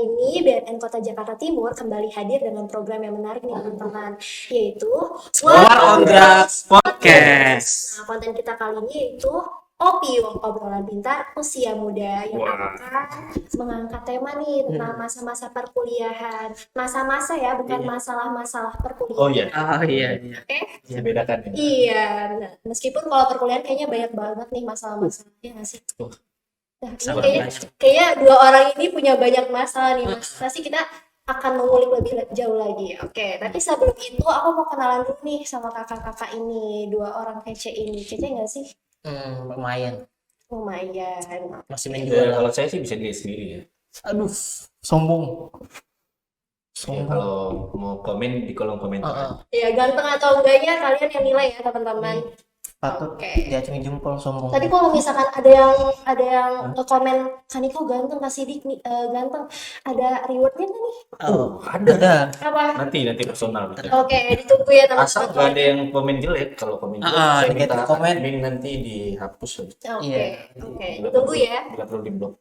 ini BNN Kota Jakarta Timur kembali hadir dengan program yang menarik nih teman-teman, yaitu War on Drugs Podcast. Nah, konten kita kali ini yaitu Opium, obrolan pintar usia muda, yang akan mengangkat tema nih tentang masa-masa perkuliahan. Masa-masa ya, bukan masalah-masalah perkuliahan. Oh iya, Oh iya. Oke? saya bedakan ya. Iya, nah, meskipun kalau perkuliahan kayaknya banyak banget nih masalah-masalahnya nggak sih? Nah, ini Sangat kayaknya dua orang ini punya banyak masalah nih, Mas. Pasti kita akan mengulik lebih jauh lagi. Oke, tapi sebelum itu aku mau kenalan dulu nih sama kakak-kakak ini, dua orang kece ini. Kece nggak sih? Lumayan. Lumayan. Masih Ya, menjual. kalau saya sih bisa dilihat sendiri ya. Aduh, sombong. Ya, kalau mau komen di kolom komentar. Ya, ganteng atau enggaknya kalian yang nilai ya, teman-teman. Patut Oke. diacungi jempol sombong. Tadi kalau misalkan ada yang nge-komen Kaniko ganteng, Kak Sidik nih, ganteng, ada rewardnya nggak nih? Ada. Apa? Nanti personal. Oke, ditunggu ya Asal nggak teman-teman. ada yang komen jelek. Kalau komen jelek, negatif kita komen. admin nanti dihapus aja. Oke, Iya. oke, ditunggu ya. Nggak perlu diblok.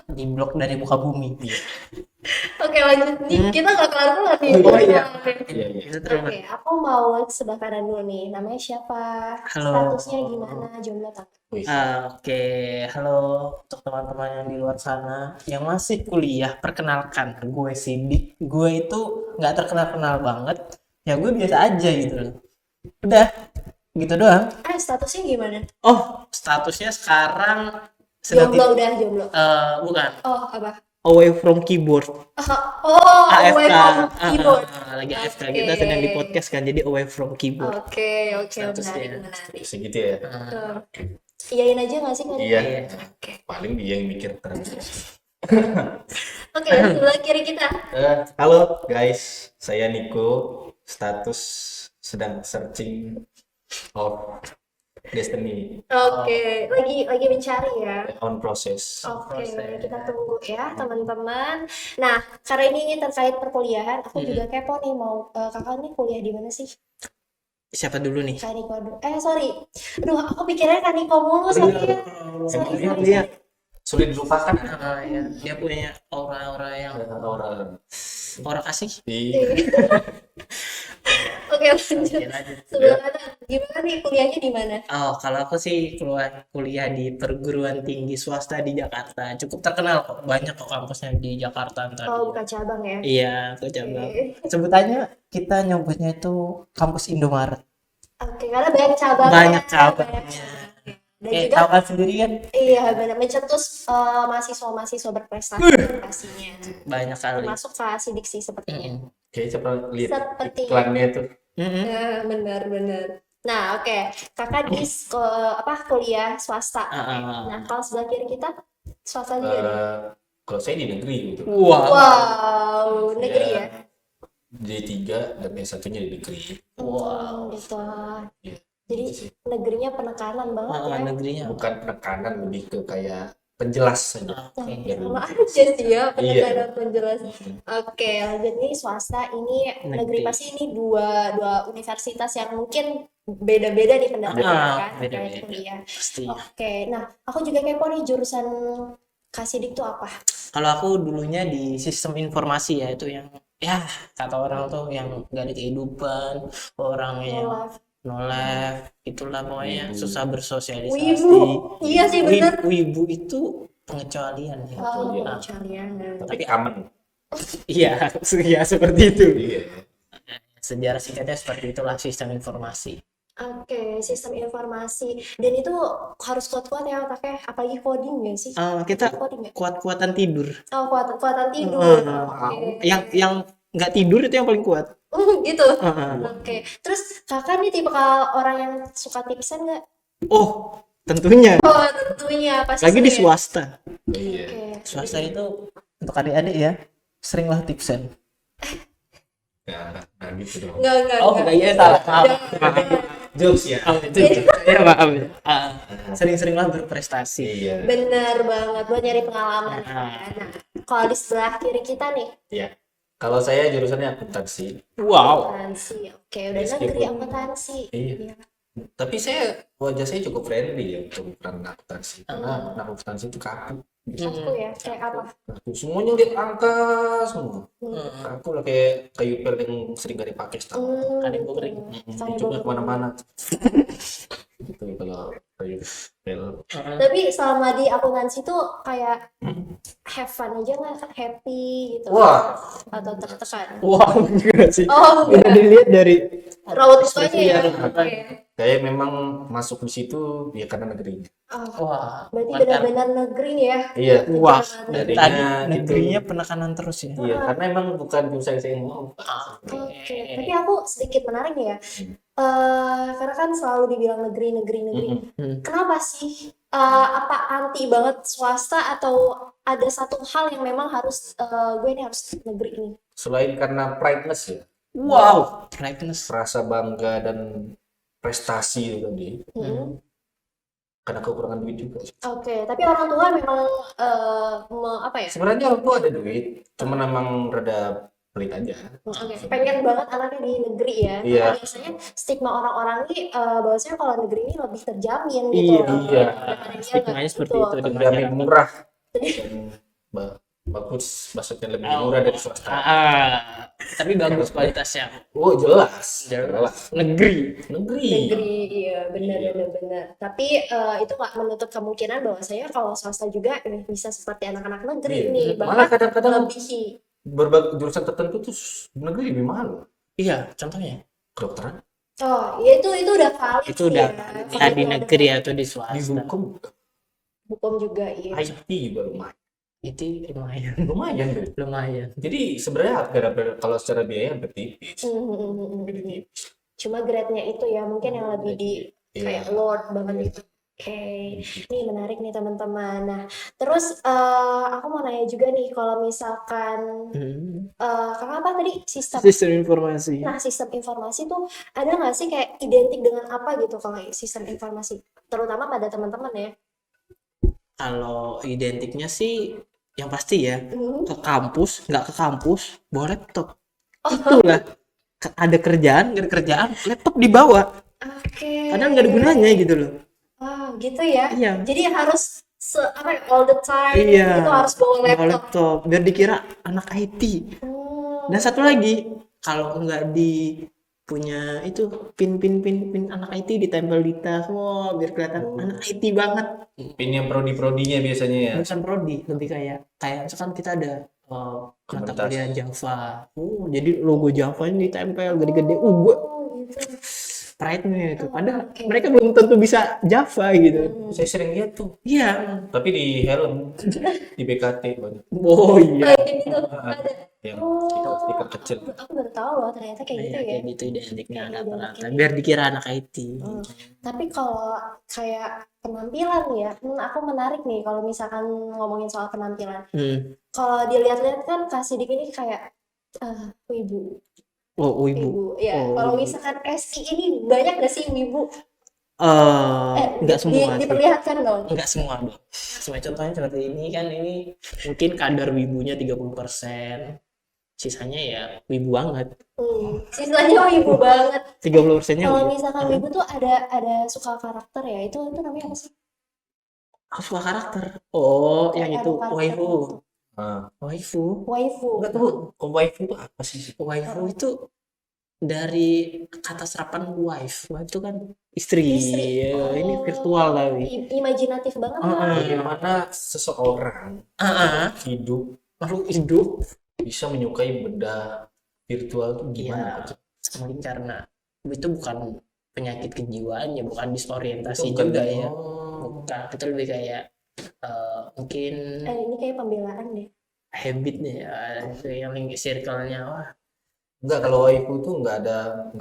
Di blok dari muka bumi. Oke, lanjut nih. Kita nggak kelar-kelar nih. Oh, iya. Iya, iya. Itu terus. Oke, aku mau sebelah kanan dulu nih. Namanya siapa? Halo. Statusnya gimana? Jomblo tak? Wih, Oke, halo untuk teman-teman yang di luar sana yang masih kuliah, perkenalkan gue Sidik. Gue itu nggak terkenal-kenal banget, ya gue biasa aja gitu loh. Udah, gitu doang. Statusnya gimana? Oh, statusnya sekarang sedang Jomblo udah jomblo. bukan, Oh, apa? away from keyboard. Oh, AFK. away from keyboard. Lagi AFK, kita sedang di podcast kan, jadi away from keyboard. Oke, Statusnya. menarik. segitu ya. Tuh. Iyain aja nggak sih Kak? Iya. Oke. Paling dia yang mikir terus. Oke, sebelah kiri kita. Halo guys, saya Niko. Status sedang searching of destiny Oke, lagi mencari ya. on process. Oke, kita tunggu ya teman-teman. Nah, karena ini terkait perkuliahan, aku juga kepo nih mau kakak nih kuliah di mana sih? Siapa dulu nih? Kak Niko dulu. Sorry. Aduh, aku pikirnya Kak Niko mulu soalnya. Sorry. Dia, Sulit dilupakan. ya, dia punya aura-aura yang Orang aura kasih. di Oke, lanjut. Oke, lanjut. Sebelah kanan. Gimana nih kuliahnya di mana? Oh, kalau aku sih kuliah di perguruan tinggi swasta di Jakarta. Cukup terkenal kok. Banyak kok kampusnya di Jakarta ntar. Oh, bukan cabang ya. Iya, aku coba. Oke. Sebutannya kita nyebutnya itu kampus Indomaret. Oke, karena banyak cabangnya. Banyak cabangnya. Dan juga Tahu kan sendiri kan? iya benar mencetus mahasiswa-mahasiswa berprestasi pastinya. Banyak kali. Termasuk Kak Sidik sih sepertinya. kayak coba lihat Seperti iklannya tuh. Nah, benar. Nah, oke. Kakak di kuliah swasta. Nah, kalau sebelah kiri kita swasta juga deh. Kalau saya di negeri gitu. Wow, negeri ya. D3 dan S1-nya di negeri. Wow. Gitu. Iya. Jadi Gitu sih. negerinya penekanan banget ya. Negerinya. Bukan penekanan, lebih ke kayak penjelas saja. Oke. Sama aja sih ya penekanan penjelas. Oke, lanjut nih swasta ini negeri pasti ini dua universitas yang mungkin beda-beda nih pendapatnya kan terkait beda-beda. kuliah. Pasti. Oke, nah aku juga kepo nih jurusan Kak Sidik tuh apa? Kalau aku dulunya di sistem informasi ya, itu yang ya kata orang tuh yang gak ada kehidupan, orang yang no life, itulah pokoknya susah bersosialisasi. Wibu, iya sih bener. Wibu itu pengecualian ya. Oh, Nah, pengecualian. Tapi aman. iya, ya seperti itu. Iya. Sejarah singkatnya seperti itulah sistem informasi. Oke, sistem informasi dan itu harus kuat-kuat ya otaknya, apalagi coding nggak sih? Kita Coding nggak? kuat-kuatan tidur. Oh, kuatan tidur. Oke. Yang nggak tidur itu yang paling kuat. Gitu. Oke. Terus kakak nih tipe orang yang suka tipsan nggak? Oh, tentunya. Oh, tentunya pasti. Lagi di sering ya? swasta. Iya. Oke. Swasta itu untuk adik-adik ya, seringlah tipsen. Nah, gitu dong. Enggak. Iya salah. Maaf. Jokes ya. Ya maaf. Sering-seringlah berprestasi. Iya. Bener banget buat nyari pengalaman. Nah, kalau di sebelah kiri kita nih, Iya. Kalau saya jurusannya akuntansi. Wow. akuntansi. Oke, udah Meskipun- negeri akuntansi. Iya. Tapi wajah saya cukup friendly ya untuk peran akuntansi. Karena akuntansi itu kaku. Aku ya kayak apa? Aku semuanya lihat angka semua. Hmm. Aku lah kayak kayu pel yang sering gak dipakai setahun. Kanebo kering. Coba kemana-mana. Gitu kalau kayu pel. Tapi selama di akuntansi tuh kayak have fun aja nggak, happy gitu, Wah, atau tertekan? Wah, enggak sih. Oh Bisa enggak, dilihat dari raut mukanya ya. ekspresi Oke. saya memang masuk di situ ya karena negeri. Oh, wah, berarti mantap. benar-benar negeri nih ya. Iya. Wah, Benar-benar dari negeri. tadi Jadinya gitu. negerinya penekanan terus ya. Iya, karena emang bukan jurusan saya yang mau. Oke, tapi aku sedikit menarik nih ya. Karena kan selalu dibilang negeri, negeri, negeri. Kenapa sih? Apa anti banget swasta atau ada satu hal yang memang harus gue ini harus negeri ini? Selain karena prideness ya, Wow, brightness. rasa bangga dan prestasi itu tadi. Karena kekurangan duit juga. Oke, tapi orang tua memang apa ya? Sebenarnya orang tua ada duit, cuma memang rada pelit aja. Oke, pengen banget anaknya di negeri ya. Iya. Karena biasanya stigma orang-orang ini bahwasanya kalau negeri ini lebih terjamin gitu. Iya, iya. Daripada dia Stigmanya nggak seperti gitu. itu di Terjamin masyarakat. murah. Dan bagus, maksudnya lebih murah dari swasta. Tapi bagus kualitasnya. Oh jelas, jelas. Negeri. Negeri. Negeri, iya benar. Tapi itu nggak menutup kemungkinan bahwasanya kalau swasta juga bisa seperti anak-anak negeri Iya. nih, Malah bahkan kadang-kadang melebihi. berbagai jurusan tertentu tuh negeri lebih mahal. Iya, contohnya. Kedokteran Oh, ya itu udah valid Itu sih udah ya. ya, di Valid, negeri ada atau di di swasta. hukum juga iya. IT juga lumayan. Itu lumayan. Lumayan deh. Lumayan. Jadi sebenarnya kalau secara biaya hampir tipis. Hampir tipis. Cuma grade-nya itu ya mungkin yang lebih di Iya. kayak Lord banget gitu. Oke, ini menarik nih teman-teman. Nah, terus aku mau nanya juga nih kalau misalkan kakak apa tadi sistem. Sistem informasi. Nah, sistem informasi tuh ada nggak sih kayak identik dengan apa gitu kalau sistem informasi, terutama pada teman-teman ya? Kalau identiknya sih yang pasti ya Hmm. ke kampus, nggak ke kampus, bawa laptop. Itulah ada kerjaan, nggak ada kerjaan, laptop dibawa. Oke. Kadang nggak ada gunanya gitu loh. Wah, gitu ya. Iya. Jadi harus apa ya, all the time Iya. itu harus bawa Bawa laptop. laptop biar dikira anak IT. Dan satu lagi, kalau nggak punya itu pin anak IT ditempel di tas, wah biar kelihatan anak IT banget. Pin yang prodi-prodinya biasanya ya. Bukan prodi, lebih kayak misalkan kita ada mata Komunitas. kuliah Java, jadi logo Java ini ditempel gede-gede, gua Gitu. pride-nya itu. Padahal Oke. mereka belum tentu bisa Java gitu. Saya sering lihat tuh, Iya. tapi di helm, di BKT banyak. Oh iya. Kayak gitu ada. Yang Oh, stiker kecil. aku baru tahu loh ternyata kayak gitu Iya, ya. kayak gitu identiknya Kayak rata-rata. identiknya. Biar dikira anak IT. Tapi kalau kayak penampilan nih ya, aku menarik nih kalau misalkan ngomongin soal penampilan. Kalau dilihat-lihat kan Kak Sidik ini kayak wibu. Oh, ibu. Wibu. Ya, Oh, kalau wibu. misalkan SI ini banyak gak sih wibu? Enggak semua sih. Diperlihatkan dong. Enggak semua dong. Semua contohnya seperti ini kan, ini mungkin kadar wibunya 30%. Sisanya ya wibu banget. Sisanya wibu banget. 30%-nya Kalau wibu. misalkan wibu tuh ada suka karakter ya, itu namanya apa sih? Aku suka karakter. Oh, yang Kayak itu ada karakter waifu. gitu. Waifu. Waifu. Enggak tahu, waifu itu apa sih? Waifu itu dari kata serapan wife. Wife itu kan istri. Istri. Ya, ini virtual tapi. Imajinatif banget lah. Bagaimana seseorang hidup Makhluk hidup. bisa menyukai benda virtual itu gimana? Iya. Mungkin karena itu bukan penyakit kejiwaan ya, bukan disorientasi Itu bukan- juga ya. Oh. Bukan, itu lebih kayak mungkin Ini kayak pembelaan deh. habitnya ya, itu yang lingkup circle-nya. Wah, Enggak, kalau waifu tuh enggak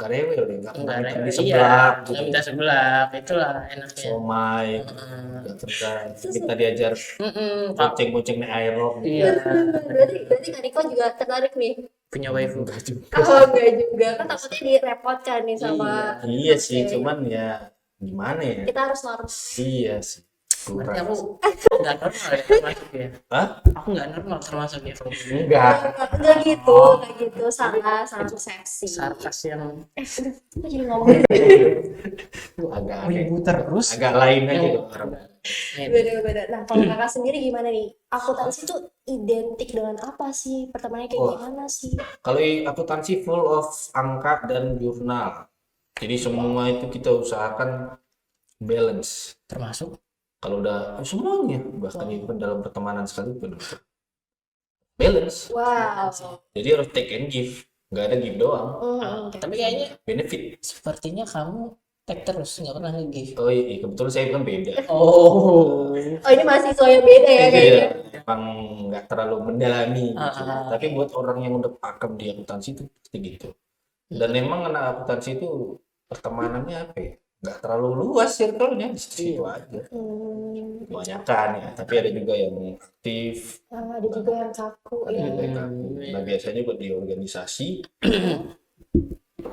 rewel ya, enggak enggak minta ada. di Iya, sebelah gitu. enggak minta sebelah. Itulah enaknya. Somai, enggak cerdas. Kita diajar Pak. bonceng-bonceng naik aerob. Iya, Berarti Kak Niko juga tertarik nih. punya waifu. Enggak juga. Oh, enggak juga. Kan takutnya direpotkan nih sama. Iya sih, Oke. cuman ya gimana ya? Kita harus normal. Iya sih. Berarti Kurang. aku nggak normal ya termasuk ya. Hah? Aku nggak normal termasuk ya. Enggak. Enggak gitu, enggak gitu. Salah persepsi. Sarkas yang Kok jadi ngomongin Agak wibu terus. agak lain aja Yang tuh orang. Bener-bener. Nah, kalau kakak sendiri gimana nih? Akuntansi itu identik dengan apa sih? Pertemanannya kayak Wah. gimana sih? Kalau akuntansi full of angka dan jurnal. Jadi semua itu kita usahakan balance. Termasuk Kalau udah semuanya, bahkan even dalam pertemanan sekalipun balance. Wow. Jadi harus take and give, nggak ada give doang. tapi kayaknya Benefit. sepertinya kamu tag terus nggak pernah nge-give. Oh iya, kebetulan saya kan beda. Oh. Oh, ini mahasiswa yang beda ya kayaknya. Iya, emang nggak terlalu mendalami gitu. Ah. Tapi buat orang yang udah pakem di akuntansi itu pasti gitu. Dan emang anak akuntansi itu pertemanannya apa ya? Nggak terlalu luas circle-nya, di situ aja. Kebanyakan ya, tapi ada juga yang aktif. Ada juga yang kaku Ada ya. juga yang kaku. Nah biasanya buat di organisasi,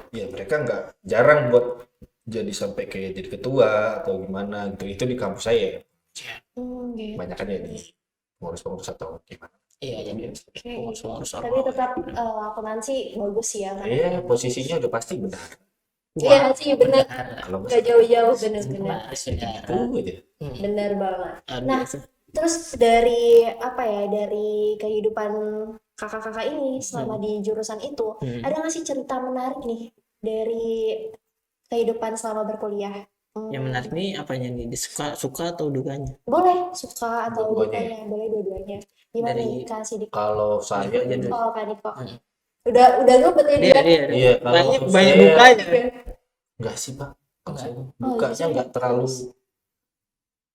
ya mereka nggak jarang buat jadi sampai kayak jadi ketua atau gimana gitu. Itu di kampus saya. Gitu. Banyak kan ya di pengurus-pengurus atau gimana. Iya, jadi Oke. pengurus Tapi tetap akuntansi bagus ya kan? Iya, posisinya udah pasti benar. Iya sih bener. Kalau Gak jauh-jauh bener-bener. sudah. itu aja. Bener banget. Aduh, Nah, terus dari apa ya, dari kehidupan kakak-kakak ini selama di jurusan itu, ada nggak sih cerita menarik nih dari kehidupan selama berkuliah? yang menarik nih apanya nih? Suka atau dukanya? Boleh suka atau Dua-duanya. dukanya, boleh dua-duanya. Gimana Dari- nih kasih di Kalau saya aja dulu. oh Kak Niko. Udah ngumpet ya dia. Iya, kalau banyak untuk banyak saya- dukanya. enggak sih, Pak. Kalau saya Oh, dukanya justru enggak ya. terlalu.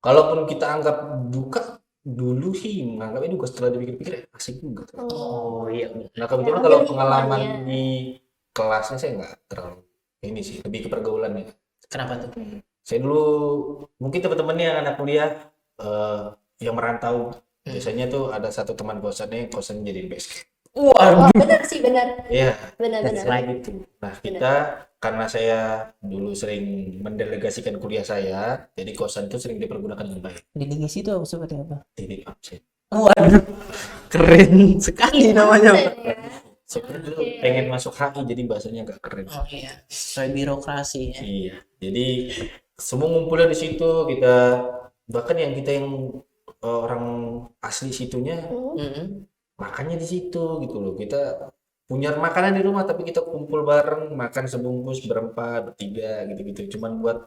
Kalaupun kita anggap duka dulu sih menganggapnya duka, setelah dipikir-pikir asik juga. Oh iya. Nah kebetulan Ya, kalau ambil pengalaman hikmahnya. di kelasnya saya nggak terlalu ini sih, lebih ke pergaulannya. Kenapa tuh? Saya dulu mungkin teman-temannya yang anak kuliah yang merantau biasanya tuh ada satu teman kosannya yang kosan jadi base camp. Waduh. Oh, benar sih benar. Iya, Benar-benar. selain itu. Nah kita karena saya dulu sering mendelegasikan kuliah saya, jadi kosan itu sering dipergunakan dengan baik. Delegasi itu seperti apa? Titik absen. Waduh. Keren sekali namanya. Sebenarnya dulu pengen masuk HI jadi bahasanya agak keren. Oh iya. Soal birokrasi ya. Iya, jadi semua ngumpulnya di situ kita bahkan yang kita yang orang asli situnya makannya di situ gitu loh. Kita punya makanan di rumah tapi kita kumpul bareng makan sebungkus berempat bertiga gitu-gitu. Cuman buat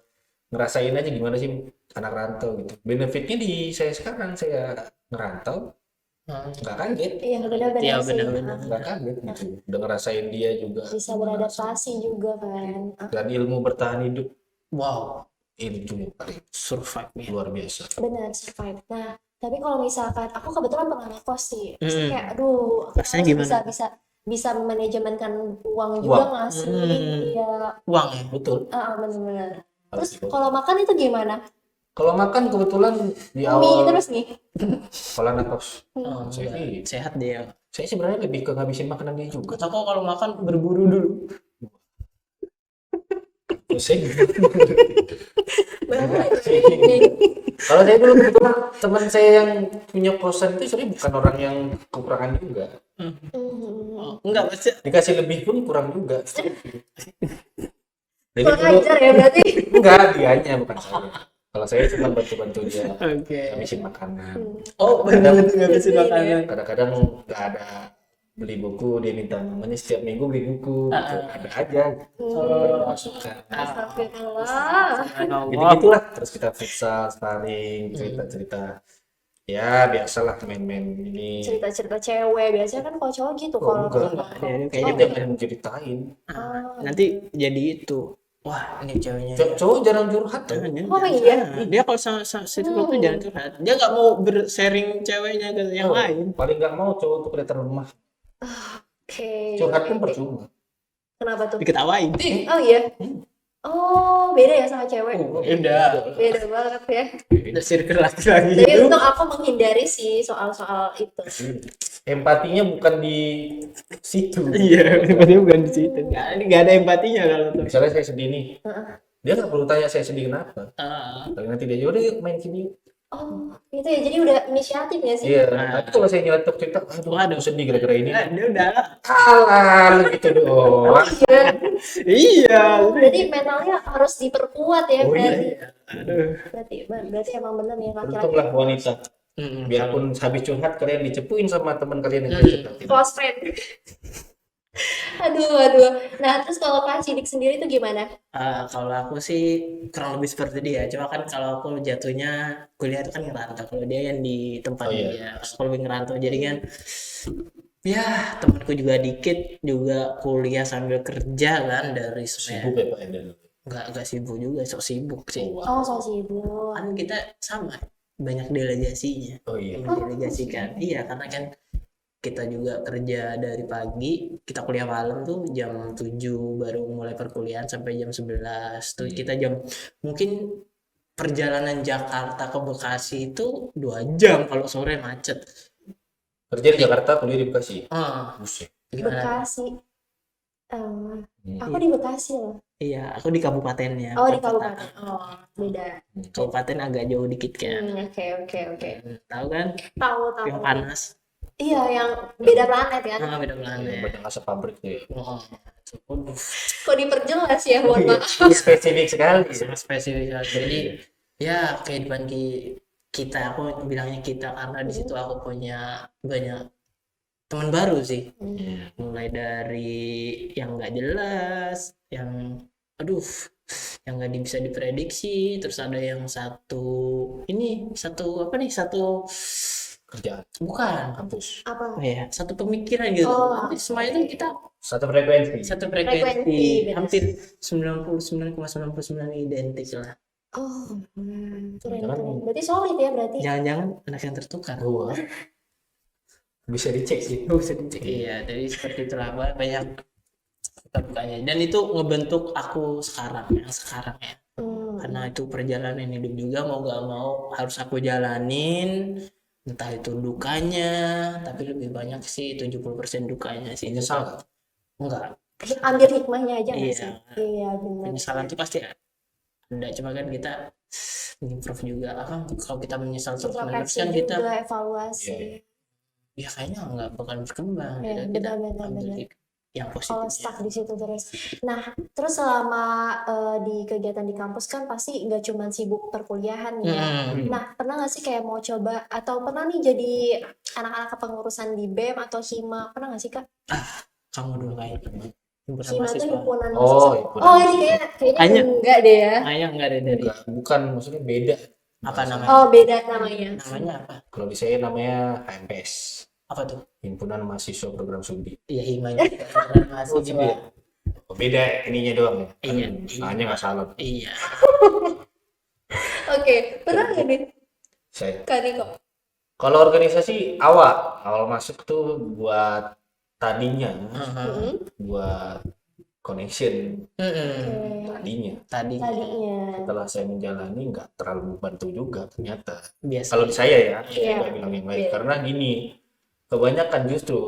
ngerasain aja gimana sih anak rantau gitu. Benefitnya di saya sekarang saya ngerantau nggak kaget, Iya benar-benar Iya, sih. benar-benar. nggak kaget gitu. Udah ngerasain dia juga Bisa beradaptasi juga kan. dan ilmu bertahan hidup Wow. itu yang paling Survive ya. luar biasa. Benar survive. Nah, tapi kalau misalkan aku kebetulan pernah ngekos sih, pasti kayak aduh, aku Rasanya harus gimana? bisa manajemenkan uang juga nggak sih? Iya, Uang ya. Betul. benar-benar. Harus Terus dibawa. kalau makan itu gimana? Kalau makan kebetulan di Mie awal terus nih. kalau anak kos, Oh, saya sih sehat dia. saya sebenarnya lebih ke ngabisin makanan dia juga. Kata kok kalau makan berburu dulu. Terus saya Nih. kalau saya dulu kebetulan teman saya yang punya kosan itu sebenarnya bukan orang yang kekurangan juga. Oh, enggak pasti. Dikasih lebih pun kurang juga. Jadi Kurang dulu ajar ya berarti. enggak dianya bukan saya. Kalau saya cuma bantu-bantu dia Oke. ngabisin makanan. Oh, benar-benar ngabisin makanan. Kadang-kadang nggak ada beli buku dia minta namanya setiap minggu beli buku gitu. Ada aja masukan. Astagfirullah. Gitu gitulah terus kita futsal sparring cerita-cerita ya biasalah main-main ini. Cerita-cerita cewek biasanya kan kalau cowok gitu kalau enggak. Ya, Kayaknya kayaknya dia main ceritain. nanti jadi itu. Wah, ini ceweknya. Cowok jarang curhat tuh. Oh, iya? Dia kalau sama circle tuh jangan curhat. Dia nggak mau bersharing ceweknya ke yang lain. Paling nggak mau cowok tuh kelihatan lemah. Oke. Curhat pun percuma. Kenapa tuh? Diketawain. Oh iya. Oh, beda ya sama cewek. Udah. Beda banget ya. Udah circle lagi Jadi gitu. untuk aku menghindari sih soal-soal itu. Empatinya bukan di situ. Iya, empatinya bukan di situ. Nggak ada empatinya kalau tuh. Misalnya saya sedih nih, dia nggak perlu tanya saya sedih kenapa. Ah, Tapi nanti dia yaudah yuk main sini. Oh, itu ya. Jadi udah inisiatif ya sih? Iya, tapi kalau saya nyelotok cerita, aduh, Waduh. aku sedih gara-gara ini. Dia udah. Kalah gitu doang. Iya. Iya. Oh, berarti mentalnya harus diperkuat ya, Oh iya, berarti. Aduh. Berarti emang bener nih laki-laki. Untunglah wanita. Kalau Biarpun habis curhat kalian dicepuin sama teman kalian yang curhat. Close friend. Aduh. Nah, terus kalau Kak Sidik sendiri tuh gimana? kalau aku sih kurang lebih seperti dia. Cuma kan kalau aku jatuhnya kuliah itu kan ngerantau. Kalau dia yang di tempatnya Oh, iya. dia, aku lebih ngerantau. Jadi kan, ya temanku juga dikit, juga kuliah sambil kerja kan dari Sibuk Senin. ya Pak Eden. Nggak sibuk juga, sok sibuk sih. Oh, Oh, so sibuk. Kan kita sama, banyak delegasinya. oh iya. Yang didelegasikan. Iya, karena kan kita juga kerja dari pagi, kita kuliah malam tuh jam 7 baru mulai perkuliahan sampai jam 11 tuh kita mungkin perjalanan Jakarta ke Bekasi itu 2 jam kalau sore macet. Kerja di Jakarta, kuliah di Bekasi. Buset. Gimana? Bekasi. Aku di Bekasi loh. Iya, aku di kabupatennya. Oh, di bukan kota. kabupaten. Oh, beda. Kabupaten agak jauh dikit kan. Oke. Tahu kan? Tahu. Yang panas. Iya, yang beda planet kan. Beda planet. Banyak asap pabrik tuh ya. Waduh, Kok diperjelas ya, mohon maaf. Spesifik sekali. sangat spesifik. Jadi ya kehidupan kita, aku bilangnya kita karena di situ aku punya banyak teman baru sih. Mulai dari yang nggak jelas, yang aduh, yang nggak bisa diprediksi, terus ada yang satu apa nih, satu Kerjaan, bukan kampus. Apa? ya, satu pemikiran gitu. Oh, Tapi semuanya itu kita Satu frekuensi. satu Frekuensi, frekuensi, benar. hampir 99,99 identik lah. Oh, keren. Jangan- Berarti solid ya berarti. Jangan-jangan anak yang tertukar. Wah. Bisa dicek sih. Bisa dicek. Iya, jadi seperti itulah, banyak dukanya. Dan itu ngebentuk aku sekarang ya. Karena itu perjalanan hidup juga, mau gak mau harus aku jalanin. Entah itu dukanya, tapi lebih banyak sih 70% dukanya sih. Menyesal nggak? Enggak. Ambil hikmahnya aja nggak Iya. sih? Iya, benar. Penyesalan tuh pasti ada, cuma kan kita improve juga lah. Kalau kita menyesal terus menerus Introspeksi kan kita juga, evaluasi. Iya. ya kayaknya nggak bakal berkembang. Iya, kita benar. ambil yang Kalau positifnya. stuck di situ terus. Nah, terus selama di kegiatan di kampus kan pasti nggak cuma sibuk perkuliahan ya. Nah, pernah nggak sih kayak mau coba atau pernah nih jadi anak-anak kepengurusan di BEM atau HIMA? Pernah nggak sih, Kak? Kamu dulu kayaknya himpunan HIMA tuh mahasiswa. himpunan Oh, mahasiswa. himpunan Oh, ini kayaknya Hanya- enggak deh ya. Kayaknya nggak ada dari Enggak, bukan, maksudnya beda. apa namanya? Oh, beda namanya. Namanya apa? Kalau di saya namanya HMPS, Apa tuh? Himpunan Mahasiswa Program Studi. Iya, himanya. Himpunan Oh, gitu mahasiswa. ya? Oh, beda ininya doang ya. Iya. Namanya nggak salah. Iya. Oke, pernah nggak nih, Saya. Kak Niko? Kalau organisasi awal masuk tuh buat tadinya, buat connection tadinya. Tadinya Tadinya. Setelah saya menjalani nggak terlalu membantu juga ternyata. biasa. Kalau di saya ya, Iya. nggak bilang yang lain. Iya. Karena gini, kebanyakan justru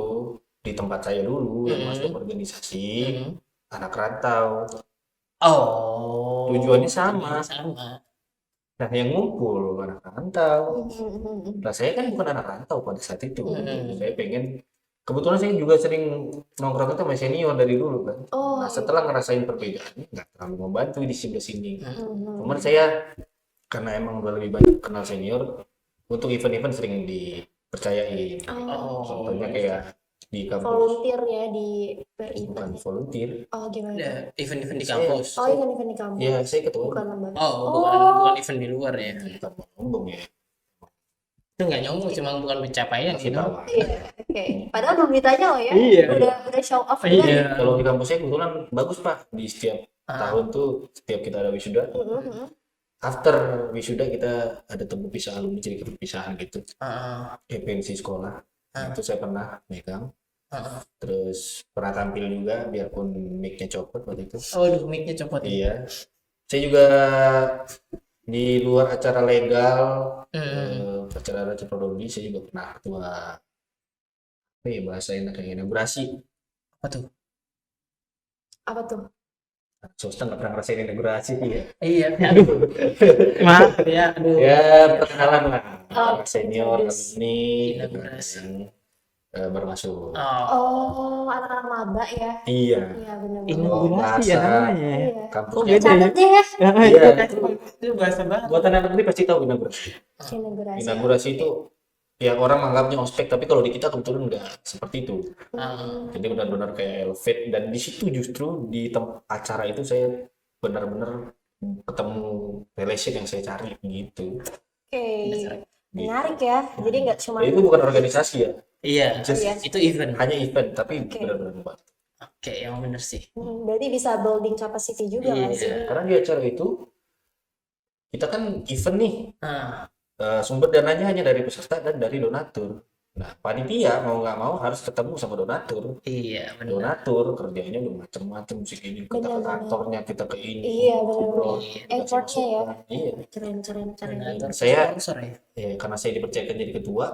di tempat saya dulu yang masuk organisasi anak rantau. Oh. Tujuannya sama. Sama. Nah, yang ngumpul anak rantau. Nah, saya kan bukan anak rantau pada saat itu. Saya pengen, kebetulan saya juga sering nongkrong itu sama senior dari dulu kan. Oh. Nah, setelah ngerasain perbedaannya, nggak terlalu membantu di sebelah sini. Cuman saya, karena emang udah lebih banyak kenal senior, untuk event-event sering dipercayain. Oh. Contohnya kayak di kampus, Volunteer ya di bukan berevent. volunteer. Oh, gimana? Ada event-event di kampus. Oh, event-event di kampus. Ya, saya ketua. Bukan lembaga. Oh, bukan event di luar ya. Bukan mau ngomong ya. Itu nggak nyombong, cuma bukan pencapaian Masih gitu. bawah. Iya, oke. Padahal belum ditanya loh ya. Iya. Udah show off juga. Iya. Kalau di kampus saya kebetulan bagus Pak. Di setiap tahun tuh, setiap kita ada wisuda, after wisuda kita ada perpisahan alumni, jadi perpisahan gitu. Event sekolah. Nah, itu saya pernah megang. Terus pernah tampil juga, biarpun mic-nya copot waktu itu. Oh, aduh, mic-nya copot. Iya. Saya juga di luar acara legal, acara prodi, saya juga pernah ketua. Bahasa enaknya inaugurasi. Apa tuh? Apa tuh? swasta nggak pernah ngerasain inaugurasi ya. Iya, aduh, maaf ya, aduh. Ya perkenalan lah, Oh, senior introduce. alumni Inaugurasi. yang baru masuk. Oh, Oh, anak-anak maba ya. Iya, Iya, benar-benar. inaugurasi ya bahasa namanya ya. Iya. kampusnya. Kok beda ya? Catat deh ya, Iya. Itu bahasa banget. Buat anak negeri pasti tahu inaugurasi. inaugurasi. Inaugurasi itu yang orang menganggapnya ospek, tapi kalau di kita kebetulan nggak seperti itu. Jadi benar-benar kayak elevate, dan di situ justru di acara itu saya benar-benar ketemu relation yang saya cari gitu. Oke, menarik ya. Jadi nggak cuma Ya, itu bukan organisasi ya, Iya, Iya. itu event. hanya event, tapi Oke. benar-benar membantu. Oke, yang bener sih. berarti bisa building capacity juga nggak sih? Iya. Karena di acara itu kita kan event nih, Ah, sumber dananya hanya dari peserta dan dari donatur. Nah, panitia mau nggak mau harus ketemu sama donatur. iya benar. Donatur kerjanya udah macam-macam sih, ini kita ke Benar-benar. kantornya, kita ke ini, Iya, ngobrol, benar-benar. kasih Effortnya ya. masukan. Iya. Keren. Donatur Saya- sponsor ya. Ya, karena saya dipercayakan jadi ketua,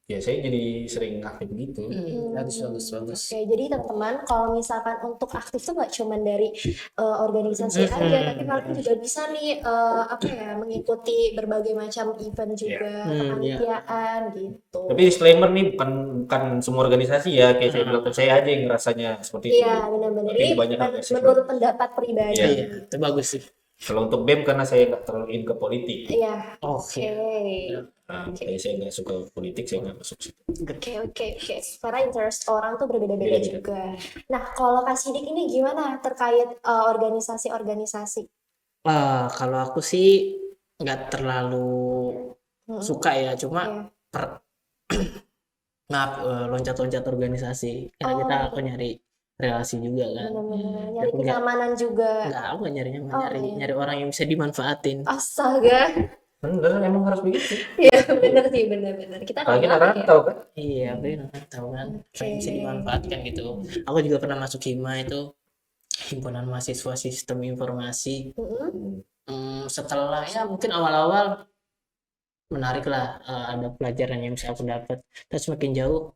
ya saya jadi sering aktif gitu. Bagus. Oke, jadi teman-teman kalau misalkan untuk aktif tuh nggak cuma dari organisasi aja, tapi kalian juga bisa nih apa ya, mengikuti berbagai macam event juga, kepanitiaan gitu. Tapi disclaimer nih, bukan semua organisasi ya, kayak saya bilang, saya aja yang ngerasanya seperti itu. Iya, benar-benar. Tapi Ini kebanyakan nggak sih. menurut pendapat pribadi. Iya. Iya, itu bagus sih. Kalau untuk BEM karena saya nggak terlalu in ke politik. Iya. Oke. Nah, saya nggak suka politik, saya nggak masuk situ. Oke. Karena interest orang tuh berbeda-beda Beda-beda. juga. Nah, kalau Kak Sidik ini gimana terkait organisasi-organisasi? Kalau aku sih nggak terlalu suka ya, cuma loncat-loncat organisasi. Karena kita aku nyari relasi juga kan. Benar-benar nyari Aku kenyamanan juga. Enggak, aku nggak nyari orang yang bisa dimanfaatin. Astaga. Bener, emang harus begitu. Iya, benar sih, benar. Kita Apalagi nggak anak mau ya. tahu kan? Iya, benar tahu kan. Orang yang bisa dimanfaatkan gitu. Aku juga pernah masuk HIMA itu, himpunan mahasiswa sistem informasi. Setelah ya mungkin awal-awal menarik lah, ada pelajaran yang bisa aku dapat. Terus makin jauh,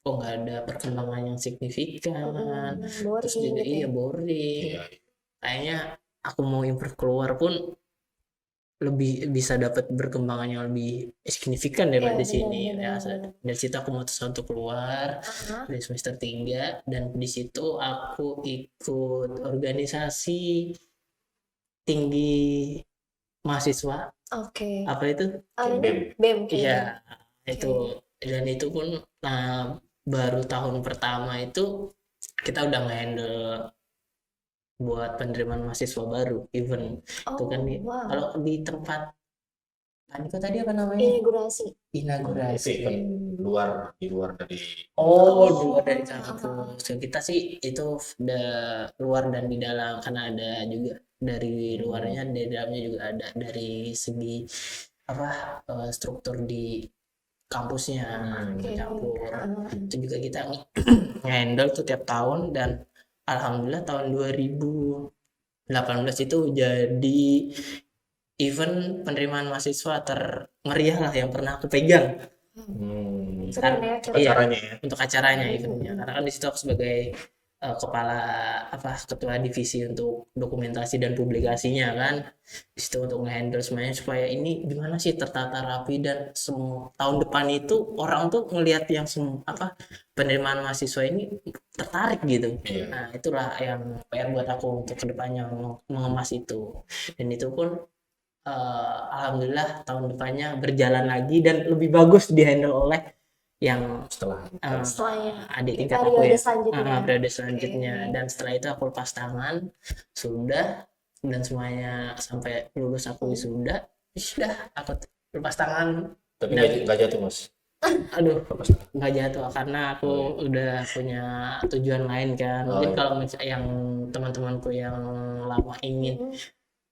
kok nggak ada perkembangan yang signifikan. Terus Boring juga gitu ya. boring. Iya. Kayaknya aku mau improve keluar pun lebih bisa dapat perkembangan yang lebih signifikan daripada di sini. Ya, dari situ aku memutuskan untuk keluar dari semester 3, dan di situ aku ikut organisasi tinggi mahasiswa. Oke. Apa itu? BEM. Iya, itu. Dan itu pun baru tahun pertama itu kita udah nge-handle buat penerimaan mahasiswa baru, event itu kan kalau di tempat tadi apa namanya, Inaugurasi. Itu event di luar dari. luar dari kampus. Kita sih itu udah luar dan di dalam, karena ada juga dari luarnya, di dalamnya juga ada, dari segi apa struktur di kampusnya campur. Itu juga kita handle tuh tiap tahun, dan alhamdulillah tahun 2018 itu jadi event penerimaan mahasiswa termeriah lah yang pernah aku pegang. Keren ya. Acaranya ya. Untuk acaranya eventnya, karena kan di situ aku sebagai kepala ketua divisi untuk dokumentasi dan publikasinya kan, di situ untuk nge-handle semuanya supaya ini gimana sih tertata rapi, dan semua tahun depan itu orang tuh ngelihat yang penerimaan mahasiswa ini tertarik gitu. Nah, itulah yang PR buat aku untuk kedepannya, mengemas itu. Dan itu pun alhamdulillah tahun depannya berjalan lagi dan lebih bagus dihandle oleh yang setelahnya adik tingkat aku ya, periode Okay. selanjutnya. Dan setelah itu aku lepas tangan, sudah, dan semuanya sampai lulus aku sudah aku lepas tangan. Tapi nggak jatuh mas. Aduh, nggak jatuh karena aku udah punya tujuan lain kan. Mungkin kalau yang teman-temanku yang lama ingin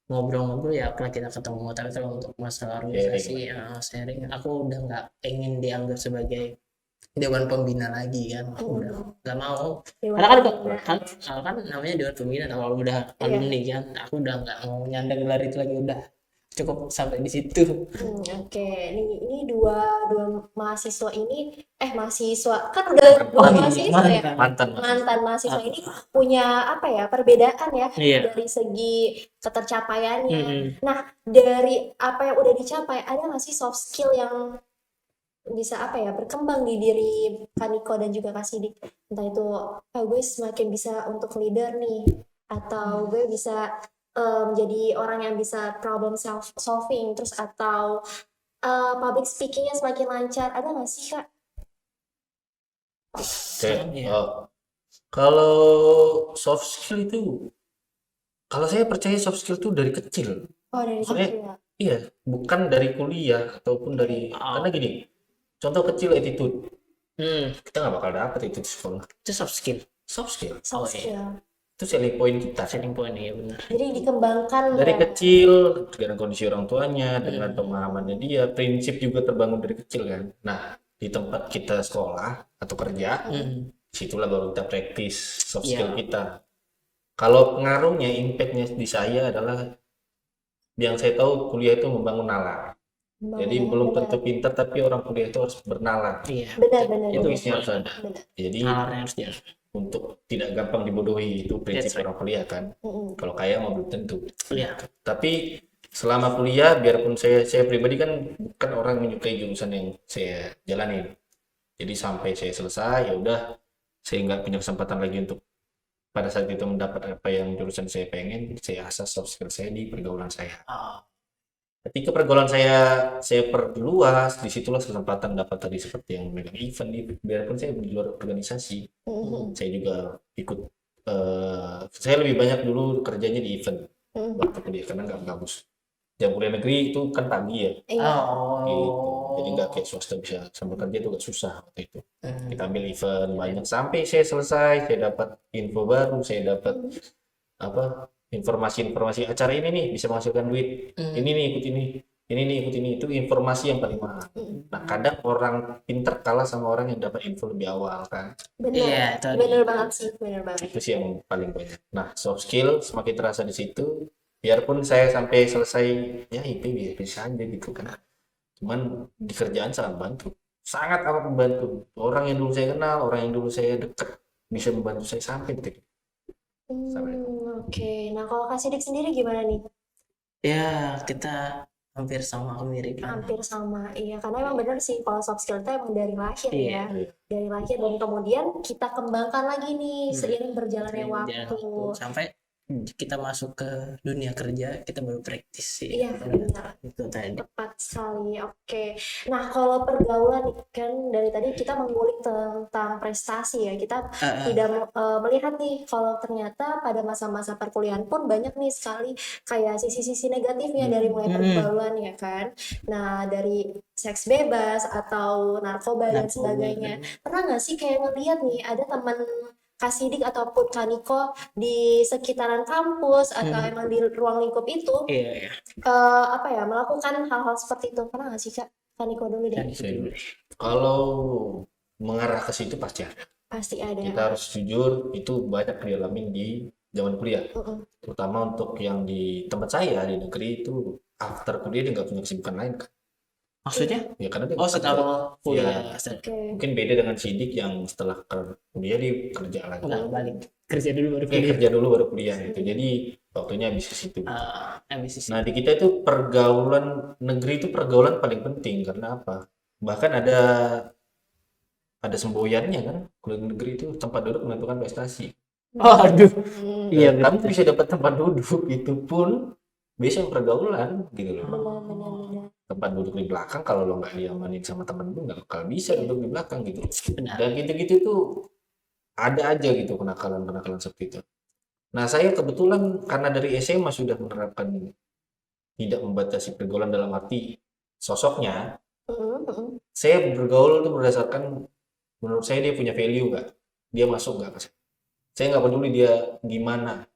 ngobrol-ngobrol ya kalau kita ketemu, tapi kalau untuk masalah organisasi sharing, aku udah nggak ingin dianggap sebagai dewan pembina lagi kan. Aku udah nggak mau, karena kan namanya dewan pembina kalau udah alumni kan, aku udah nggak mau nyandang gelar itu lagi, udah cukup sampai di situ. Oke. Ini dua mahasiswa ini, mahasiswa kan udah dua Oh iya, mahasiswa ya. mantan. Mantan mahasiswa ini punya apa ya, perbedaan ya Iya. dari segi ketercapaiannya. Mm-mm. Nah, dari apa yang udah dicapai, ada nggak sih soft skill yang bisa apa ya, berkembang di diri Kaniko dan juga Kak Sidik? Entah itu, gue semakin bisa untuk leader nih, atau gue bisa jadi orang yang bisa problem solving, terus atau public speakingnya semakin lancar. Ada nggak sih, Kak? Oke, Iya. kalau soft skill itu, kalau saya percaya soft skill itu dari kecil. Oh, dari Maksudnya, kecil ya. iya, bukan dari kuliah ataupun dari, Oh. karena gini, contoh kecil attitude, Hmm, kita nggak bakal dapet itu di sekolah. itu soft skill. Soft skill, Soft iya. skill. itu selling point kita. Selling point ya benar. Jadi dikembangkan Dari ya. kecil, dengan kondisi orang tuanya, dengan pemahamannya dia, prinsip juga terbangun dari kecil kan. Nah, di tempat kita sekolah atau kerja, situlah baru kita praktis soft skill Iya. kita. Kalau pengaruhnya, impactnya di saya adalah yang saya tahu kuliah itu membangun nalar. Jadi belum tentu pintar, tapi orang kuliah itu harus bernalar. Iya. Benar-benar. Itu isinya harus ada. Benar. Jadi Nalarnya harus jelas. untuk tidak gampang dibodohi, itu prinsip That's right. orang kuliah kan. Kalau kaya mau belum tentu. Iya. Tapi selama kuliah, biarpun saya pribadi kan bukan orang menyukai jurusan yang saya jalanin. Jadi sampai saya selesai, ya udah, saya nggak punya kesempatan lagi untuk pada saat itu mendapat apa yang jurusan saya pengen. Saya asah soft skill saya di pergaulan saya. Oh, Ketika pergaulan saya perluas, disitulah kesempatan dapat tadi seperti yang megang event, biarpun saya di luar organisasi, saya juga ikut. Saya lebih banyak dulu kerjanya di event waktu kuliah karena nggak bagus. Jam kuliah negeri itu kan pagi ya, Iya. gitu. Jadi nggak kayak swasta bisa sambil kerja itu agak susah waktu itu. Kita ambil event banyak sampai saya selesai, saya dapat info baru, saya dapat apa, informasi acara ini nih bisa menghasilkan duit, ini nih ikut ini nih ikut ini, itu informasi yang paling mahal. Nah, kadang orang pinter kalah sama orang yang dapat info lebih awal kan. Benar. Iya, tadi. Benar banget sih, benar banget. Itu sih yang paling banyak. Nah, soft skill semakin terasa di situ. Biarpun saya sampai selesai ya IP bisa aja gitu kan. Cuman di kerjaan sangat amat membantu. Orang yang dulu saya kenal, orang yang dulu saya dekat bisa membantu saya sampai detik. Oke. Nah, kalau Kak Sidik sendiri gimana nih? Ya, kita hampir sama mirip. Hampir sama, iya. Karena emang benar sih, kalau soft skill itu emang dari lahir Iya. ya. Dari lahir, dan kemudian kita kembangkan lagi nih seiring berjalannya waktu. Sampai kita masuk ke dunia kerja, kita baru praktis sih. Iya, benar. Itu tadi. Tepat sekali. Oke. Nah, kalau pergaulan kan dari tadi kita mengulik tentang prestasi ya. Kita tidak melihat nih kalau ternyata pada masa-masa perkuliahan pun banyak nih sekali kayak sisi-sisi negatifnya dari mulai pergaulan ya kan. Nah, dari seks bebas atau narkoba dan sebagainya. Pernah nggak sih kayak ngeliat nih ada teman Kak Sidik ataupun Kaniko di sekitaran kampus atau emang di ruang lingkup itu Iya. apa ya, melakukan hal-hal seperti itu? Pernah nggak sih, Kak? Kaniko dulu deh. Kalau mengarah ke situ pasti ada. Pasti ada. Kita harus jujur, itu banyak dialami di zaman kuliah. Terutama untuk yang di tempat saya di negeri itu, after kuliah dia nggak punya kesibukan lain kan. Maksudnya? Ya karena dia setelah kuliah. mungkin beda dengan Sidik yang setelah kuliah dia kerja lagi. Enggak, balik. Kerja dulu baru Oke, kuliah. kerja dulu baru kuliah gitu. Jadi waktunya habis ke situ. Habis itu. Nah, di kita itu pergaulan negeri itu pergaulan paling penting karena apa? Bahkan ada semboyannya kan. Kuliah negeri itu tempat duduk menentukan prestasi. Oh, aduh. Iya, Dan kamu bisa dapat tempat duduk itu pun biasa pergaulan gitu loh. Benar. Tempat duduk di belakang kalau lo nggak diamanin sama temen lu nggak bakal bisa duduk di belakang gitu. Benar. Dan gitu-gitu tuh ada aja gitu kenakalan seperti itu. Nah, saya kebetulan karena dari SMA sudah menerapkan tidak membatasi pergaulan dalam arti sosoknya. Saya bergaul itu berdasarkan menurut saya dia punya value nggak, dia masuk nggak ke saya. Saya nggak peduli dia gimana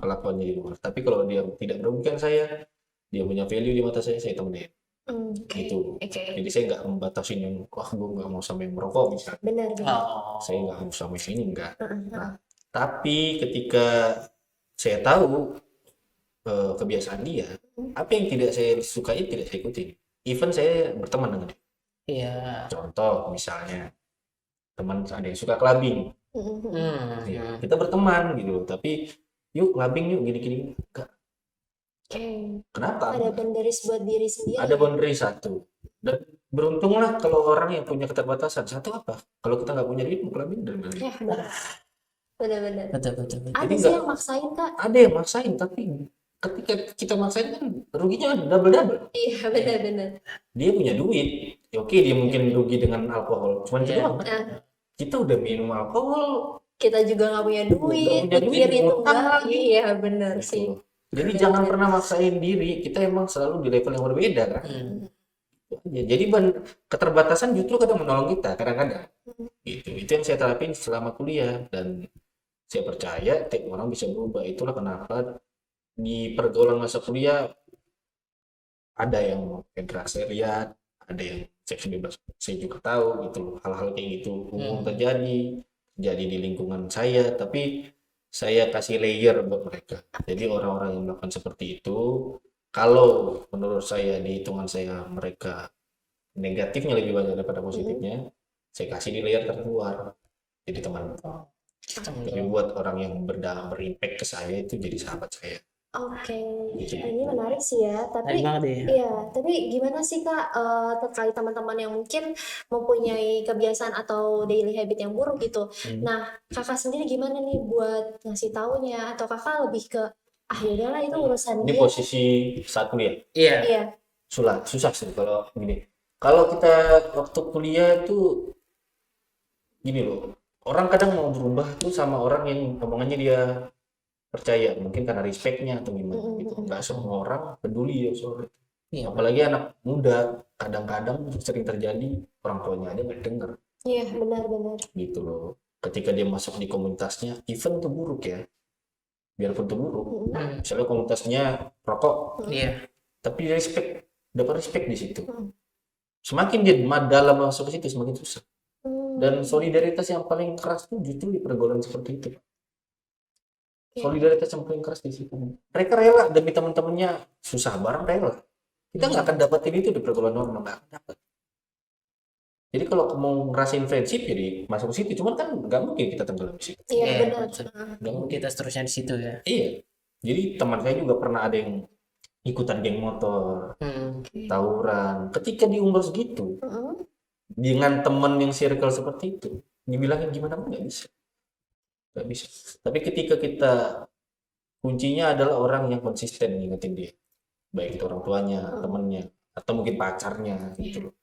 kelakuannya di luar, tapi kalau dia tidak merugikan saya, dia punya value di mata saya temenin. Gitu. Jadi saya nggak membatasin yang wah gue nggak mau sama yang merokok misalnya. Benar. Saya nggak mau sama yang ini enggak. Nah, tapi ketika saya tahu kebiasaan dia, apa yang tidak saya sukai tidak saya ikutin. Even saya berteman dengan dia. Iya. Contoh misalnya teman ada yang suka clubbing, ya, kita berteman gitu, tapi yuk clubbing yuk gini-gini. Enggak. Oke. Kenapa? Ada boundaries buat diri sendiri. Ada boundary satu. Dan beruntunglah kalau orang yang punya keterbatasan. Satu apa? Kalau kita nggak punya duit mau clubbing dari mana? Ya, benar. Benar-benar. Betul. Ada Jadi sih nggak- yang maksain, Kak. Ada yang maksain, tapi ketika kita maksain kan ruginya double-double. Iya, benar-benar. Dia punya duit, ya oke dia mungkin rugi dengan alkohol. Cuman itu Iya. doang. Nah, Kita udah minum alkohol, kita juga nggak punya duit, Nggak punya duit, mikir itu ngutang enggak. lagi. Iya, benar gitu sih. loh. Jadi jangan pernah maksain diri. Kita emang selalu di level yang berbeda kan. Ya, jadi keterbatasan justru kadang menolong kita kadang-kadang. Gitu. Itu yang saya terapin selama kuliah dan saya percaya tiap orang bisa berubah. Itulah kenapa di pergaulan masa kuliah ada yang interaksi lihat, ada yang seks bebas. Saya juga tahu gitu loh. Hal-hal kayak gitu umum terjadi di lingkungan saya, tapi saya kasih layer buat mereka. Jadi orang-orang yang melakukan seperti itu, kalau menurut saya di hitungan saya mereka negatifnya lebih banyak daripada positifnya, saya kasih di layer terluar. Jadi teman. Tapi buat orang yang berimpact ke saya itu jadi sahabat saya. Oke, Gitu. ini menarik sih ya. Menarik Tapi banget ya. iya, tapi gimana sih Kak terkait teman-teman yang mungkin mempunyai kebiasaan atau daily habit yang buruk gitu. Nah, Kakak sendiri gimana nih buat ngasih taunya atau Kakak lebih ke yaudahlah itu urusan Ini dia. posisi saat kuliah. Iya. Iya. Susah sih kalau gini. Kalau kita waktu kuliah itu gini loh. Orang kadang mau berubah tuh sama orang yang omongannya dia percaya, mungkin karena respectnya atau gimana gitu. Nggak semua orang peduli ya soal itu. Iya. Apalagi anak muda, kadang-kadang sering terjadi orang tuanya aja nggak denger Iya, benar-benar. gitu loh. Ketika dia masuk di komunitasnya, even tuh buruk ya, biarpun tuh buruk. Misalnya komunitasnya rokok, Iya. tapi dia dapat respect di situ. Semakin dia dalam masuk ke situ, semakin susah. Dan solidaritas yang paling keras tuh justru di pergaulan seperti itu. Solidaritas yang paling keras di situ. Mereka rela demi teman-temannya susah bareng rela. Kita nggak akan dapetin itu di pergaulan normal, nggak akan dapat. Jadi kalau mau ngerasain friendship jadi masuk ke situ, cuman kan nggak mungkin kita tenggelam di situ. Iya, Iya, benar. betul. Nggak mungkin. Kita seterusnya di situ ya. Iya. Jadi teman saya juga pernah ada yang ikutan geng motor, tawuran. Ketika di umur segitu, dengan teman yang circle seperti itu, dibilangin gimana pun nggak bisa. Nggak bisa. Tapi ketika kita kuncinya adalah orang yang konsisten ngingetin dia, baik itu orang tuanya, temennya, atau mungkin pacarnya gitu loh.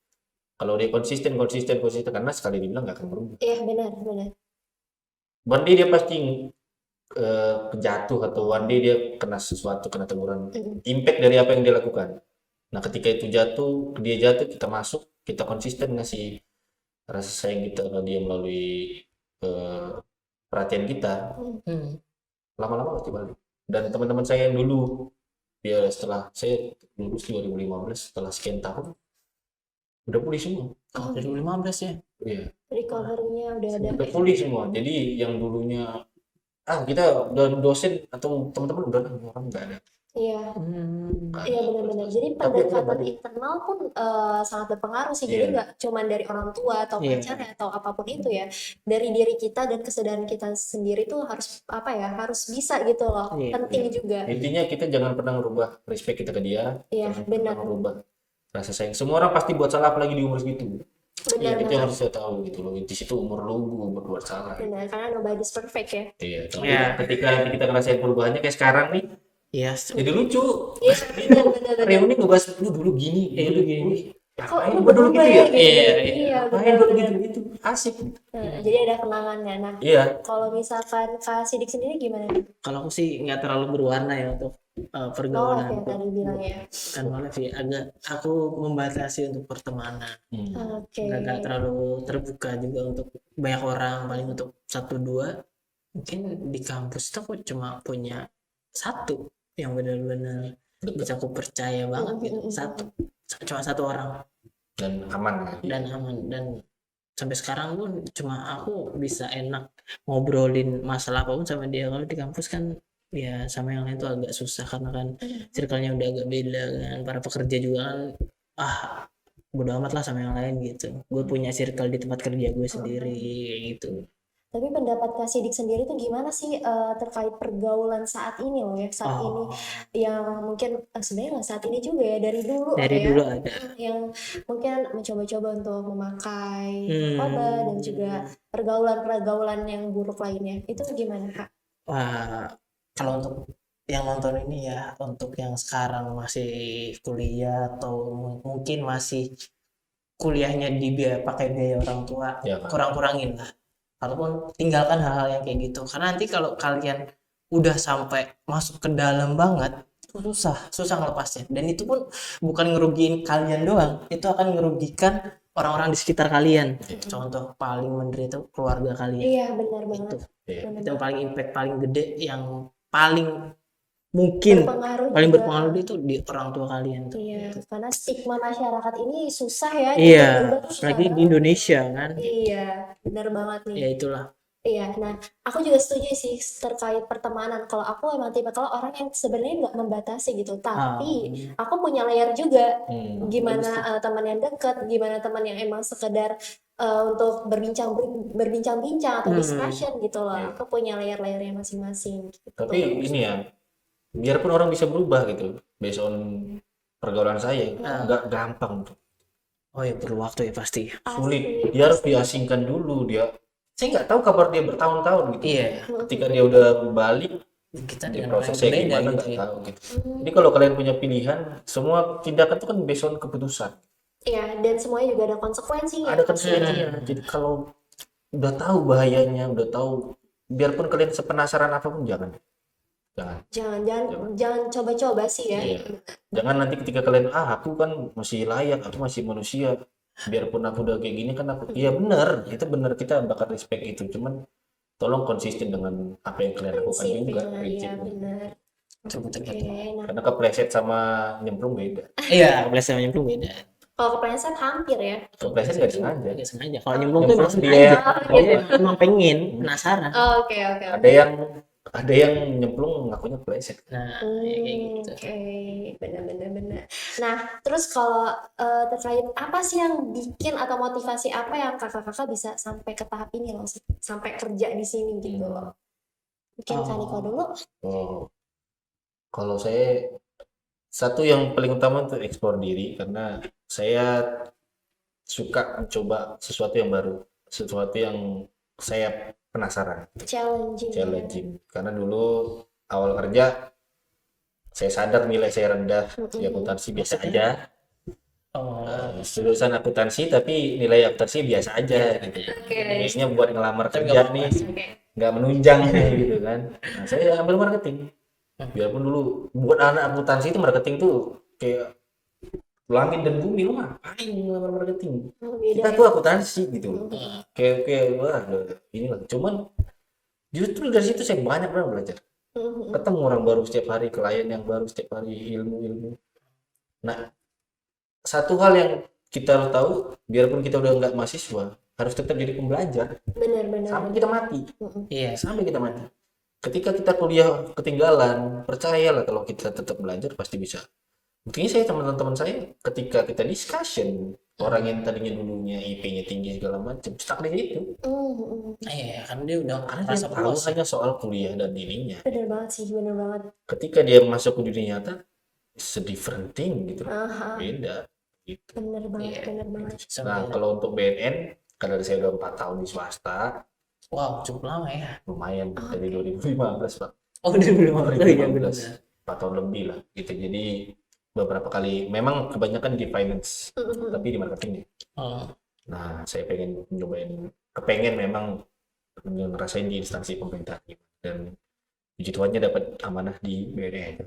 Kalau dia konsisten karena sekali dibilang nggak akan berubah. Iya, benar. One day dia pasti jatuh atau one day dia kena sesuatu, kena teguran. Impact dari apa yang dia lakukan. Nah, ketika itu dia jatuh, kita masuk, kita konsisten ngasih rasa sayang kita ke dia melalui perhatian kita. Lama-lama pasti balik. Dan teman-teman saya yang dulu, dia setelah saya lulus 2015, setelah sekian tahun, udah pulih semua. 2015 ya. Iya. Recovery-nya udah ada. Udah pulih semua. Jadi yang dulunya kita udah dosen atau teman-teman udah orang nggak ada. Iya. Iya, benar-benar. Jadi Tapi pendekatan internal pun sangat berpengaruh sih. Jadi Iya. nggak cuma dari orang tua atau Iya. pacarnya atau apapun itu ya. Dari diri kita dan kesadaran kita sendiri tuh harus harus bisa gitu loh. Iya. Penting juga. Intinya kita jangan pernah merubah respect kita ke dia. Iya, Jangan benar. pernah merubah rasa sayang. Semua orang pasti buat salah apalagi di umur segitu. Benar, Itu benar. yang harus saya tahu gitu loh. Di situ umur lu berbuat salah. Benar, karena nobody's perfect ya. Iya. Tapi Iya. ketika kita ngerasain perubahannya kayak sekarang nih, Iya. jadi lucu. Iya, benar. Reuni ngebahas lu dulu gini, Iya, dulu dulu gini. gini. Kok Ngapain lu gua dulu berubah gitu ya? ya? Gitu. Iya, Iya, Ngapain dulu benar. gitu? Asik. Nah, jadi ada kenangannya. Nah, Iya. kalau misalkan Kak Sidik sendiri gimana nih? Kalau aku sih nggak terlalu berwarna ya untuk Oh, pergaulan. kayak tadi bilang ya. Kan malah sih agak aku membatasi untuk pertemanan. Oke. Nggak terlalu terbuka juga untuk banyak orang, paling untuk 1-2. Mungkin di kampus tuh aku cuma punya satu yang benar-benar bisa aku percaya banget gitu. Cuma satu orang Dan aman. dan aman, dan sampai sekarang pun cuma aku bisa enak ngobrolin masalah apapun sama dia. Kalau di kampus kan ya sama yang lain tuh agak susah karena kan circle-nya udah agak beda kan. Para pekerja juga kan ah bodo amat lah sama yang lain gitu. Gue punya circle di tempat kerja gue sendiri kayak gitu. Tapi pendapat Kak Sidik sendiri tuh gimana sih terkait pergaulan saat ini loh ya, saat ini Oh, yang mungkin sebenarnya nggak saat ini juga ya, dari dulu ada dari ya, dulu ada. yang mungkin mencoba-coba untuk memakai narkoba dan juga Hmm. pergaulan-pergaulan yang buruk lainnya. Itu gimana Kak? Wah, kalau untuk yang nonton ini ya, untuk yang sekarang masih kuliah atau mungkin masih kuliahnya pakai biaya orang tua, Ya kan. kurang-kurangin lah. Ataupun tinggalkan hal-hal yang kayak gitu. Karena nanti kalau kalian udah sampai masuk ke dalam banget, itu susah ngelepasnya. Dan itu pun bukan ngerugiin kalian doang, itu akan ngerugikan orang-orang di sekitar kalian. Contoh paling menderita itu keluarga kalian. Iya benar Itu banget. Iya. Benar itu yang banget. paling impact paling gede yang paling mungkin Berpengaruh paling juga. berpengaruh itu di orang tua kalian tuh. Iya, karena stigma masyarakat ini susah ya Iya, diubah tuh susah apalagi di banget. Indonesia kan. Iya, benar banget nih. Ya itulah. Iya, nah aku juga setuju sih terkait pertemanan. Kalau aku emang tipe kalau orang yang sebenarnya nggak membatasi gitu, tapi aku punya layer juga. Gimana teman yang dekat, gimana teman yang emang sekedar untuk berbincang-bincang atau discussion gitu loh. Iya. Aku punya layer-layernya masing-masing gitu. Tapi ini ya, biarpun orang bisa berubah gitu, based on pergaulan saya, nggak gampang tuh. Oh ya perlu waktu ya pasti. Sulit. Dia harus diasingkan dulu. Saya nggak tahu kabar dia bertahun-tahun gitu. Iya. Ketika dia udah balik, Kita dia dengan orang prosesnya yang berbeda gimana gitu nggak ya. tahu gitu. Jadi kalau kalian punya pilihan, semua tindakan itu kan based on keputusan. Iya, dan semuanya juga ada konsekuensinya. Ada konsekuensinya. Jadi kalau udah tahu bahayanya, udah tahu, biarpun kalian sepenasaran apapun jangan. Jangan coba-coba sih ya. Iya. Jangan nanti ketika kalian aku kan masih layak, aku masih manusia. Biarpun aku udah kayak gini kan aku. Iya benar, itu benar kita bakal respect itu. Cuman tolong konsisten dengan apa yang kalian lakukan juga. Prinsipnya, ya prinsipnya. benar. Betul. Oke, nah Karena kepleset sama nyemplung beda. Iya, kebelas sama nyemplung beda. kalau kepleset hampir ya. Kepleset nggak sengaja. Nggak sengaja. Kalau nyemplung tuh emang Nyemplung sengaja. dia. Dia emang pengen, penasaran. Oke. Ada yang nyemplung ngakunya kepleset. Nah, ya kayak gitu. Oke, benar. Nah, terus kalau terkait apa sih yang bikin atau motivasi apa yang kakak-kakak bisa sampai ke tahap ini loh, sampai kerja di sini gitu loh. Mungkin Kak Niko dulu. Oh, kalau saya satu yang paling utama untuk eksplor diri karena saya suka mencoba sesuatu yang baru, sesuatu yang saya penasaran, challenging. Karena dulu awal kerja saya sadar nilai saya rendah di akuntansi biasa aja. Oh, Lulusan akuntansi tapi nilai akuntansi biasa aja gitu. Biasanya buat ngelamar Tapi kerja nggak nih Oke. nggak menunjang nih gitu kan. Nah, saya ambil marketing. Biarpun dulu buat anak akuntansi itu marketing tuh kayak langit dan bumi, lu ngapain ngelamar marketing? Beda Kita ya. tuh akuntansi gitu. Kayak wah inilah. Cuman justru dari situ saya banyak banget belajar. Ketemu orang baru setiap hari, klien yang baru setiap hari, ilmu. Nah, satu hal yang kita harus tahu, biarpun kita udah nggak mahasiswa, harus tetap jadi pembelajar Benar. sampai kita mati. iya. Sampai kita mati. Ketika kita kuliah ketinggalan, percayalah kalau kita tetap belajar pasti bisa. Buktinya saya teman-teman saya ketika kita discussion, orang yang tadinya dulunya IP-nya tinggi segala macam, stuck di situ. Iya, kan dia udah Karena rasa dia tahu puas. hanya soal kuliah dan ininya. Benar banget sih, benar banget. Ketika dia masuk ke dunia nyata, it's a different thing gitu. Aha, Beda. Gitu. benar banget, Iya. benar banget. Nah, kalau untuk BNN, karena saya udah 4 tahun di swasta, Wow, cukup lama ya. lumayan dari 2015 Pak. Oh, udah belum. Oh iya benar. 4 tahun lebih lah gitu. Jadi beberapa kali memang kebanyakan di finance, tapi di marketing ya. Oh, Nah, saya kepengen memang ngerasain di instansi pemerintah dan puji Tuhannya dapat amanah di BNN.